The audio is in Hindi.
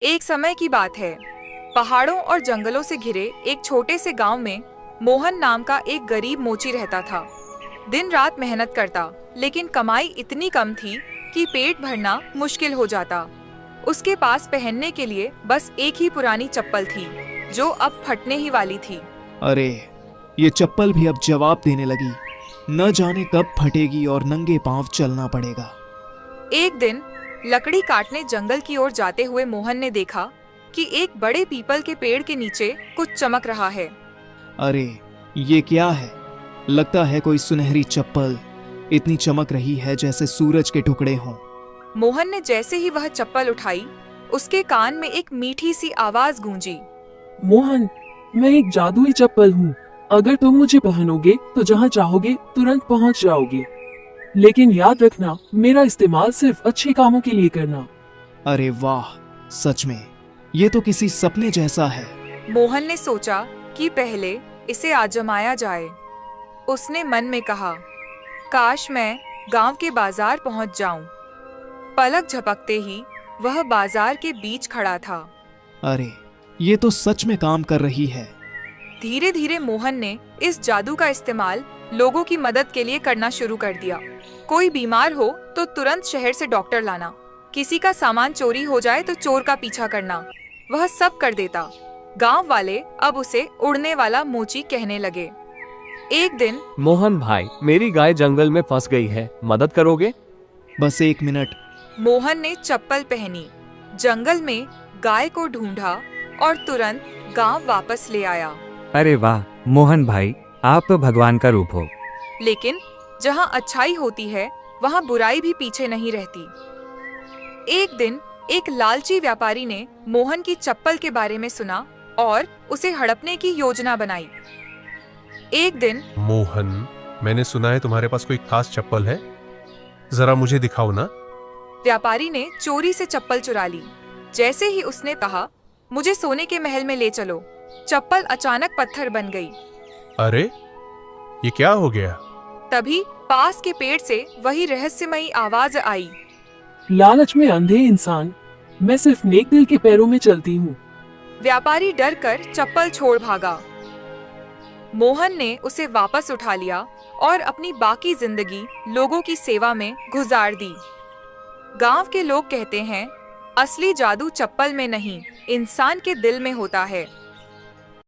एक समय की बात है। पहाड़ों और जंगलों से घिरे एक छोटे से गांव में मोहन नाम का एक गरीब मोची रहता था। दिन रात मेहनत करता, लेकिन कमाई इतनी कम थी कि पेट भरना मुश्किल हो जाता। उसके पास पहनने के लिए बस एक ही पुरानी चप्पल थी, जो अब फटने ही वाली थी। अरे, ये चप्पल भी अब जवाब देने लगी। न जाने कब फटेगी और नंगे पांव चलना पड़ेगा। एक दिन लकड़ी काटने जंगल की ओर जाते हुए मोहन ने देखा कि एक बड़े पीपल के पेड़ के नीचे कुछ चमक रहा है। अरे, ये क्या है? लगता है कोई सुनहरी चप्पल। इतनी चमक रही है जैसे सूरज के टुकड़े हों। मोहन ने जैसे ही वह चप्पल उठाई, उसके कान में एक मीठी सी आवाज गूंजी। मोहन, मैं एक जादुई चप्पल हूँ। अगर तुम मुझे पहनोगे तो जहाँ चाहोगे तुरंत पहुँच जाओगे। लेकिन याद रखना, मेरा इस्तेमाल सिर्फ अच्छे कामों के लिए करना। अरे वाह, सच में ये तो किसी सपने जैसा है। मोहन ने सोचा कि पहले इसे आजमाया जाए। उसने मन में कहा, काश मैं गांव के बाजार पहुंच जाऊं। पलक झपकते ही वह बाजार के बीच खड़ा था। अरे, ये तो सच में काम कर रही है। धीरे धीरे मोहन ने इस जादू का इस्तेमाल लोगों की मदद के लिए करना शुरू कर दिया। कोई बीमार हो तो तुरंत शहर से डॉक्टर लाना, किसी का सामान चोरी हो जाए तो चोर का पीछा करना, वह सब कर देता। गांव वाले अब उसे उड़ने वाला मोची कहने लगे। एक दिन मोहन भाई, मेरी गाय जंगल में फंस गई है, मदद करोगे? बस एक मिनट। मोहन ने चप्पल पहनी, जंगल में गाय को ढूंढा और तुरंत गांव वापस ले आया। अरे वाह मोहन भाई, आप तो भगवान का रूप हो। लेकिन जहां अच्छाई होती है वहां बुराई भी पीछे नहीं रहती। एक दिन एक लालची व्यापारी ने मोहन की चप्पल के बारे में सुना और उसे हड़पने की योजना बनाई। एक दिन मोहन, मैंने सुना है तुम्हारे पास कोई खास चप्पल है, जरा मुझे दिखाओ ना। व्यापारी ने चोरी से चप्पल चुरा ली। जैसे ही उसने कहा, मुझे सोने के महल में ले चलो, चप्पल अचानक पत्थर बन गई। अरे, ये क्या हो गया? तभी पास के पेड़ से वही रहस्यमयी आवाज आई। लालच में अंधे इंसान, मैं सिर्फ नेक दिल के पैरों में चलती हूँ। व्यापारी डर कर चप्पल छोड़ भागा। मोहन ने उसे वापस उठा लिया और अपनी बाकी जिंदगी लोगों की सेवा में गुजार दी। गांव के लोग कहते हैं, असली जादू चप्पल में नहीं, इंसान के दिल में होता है।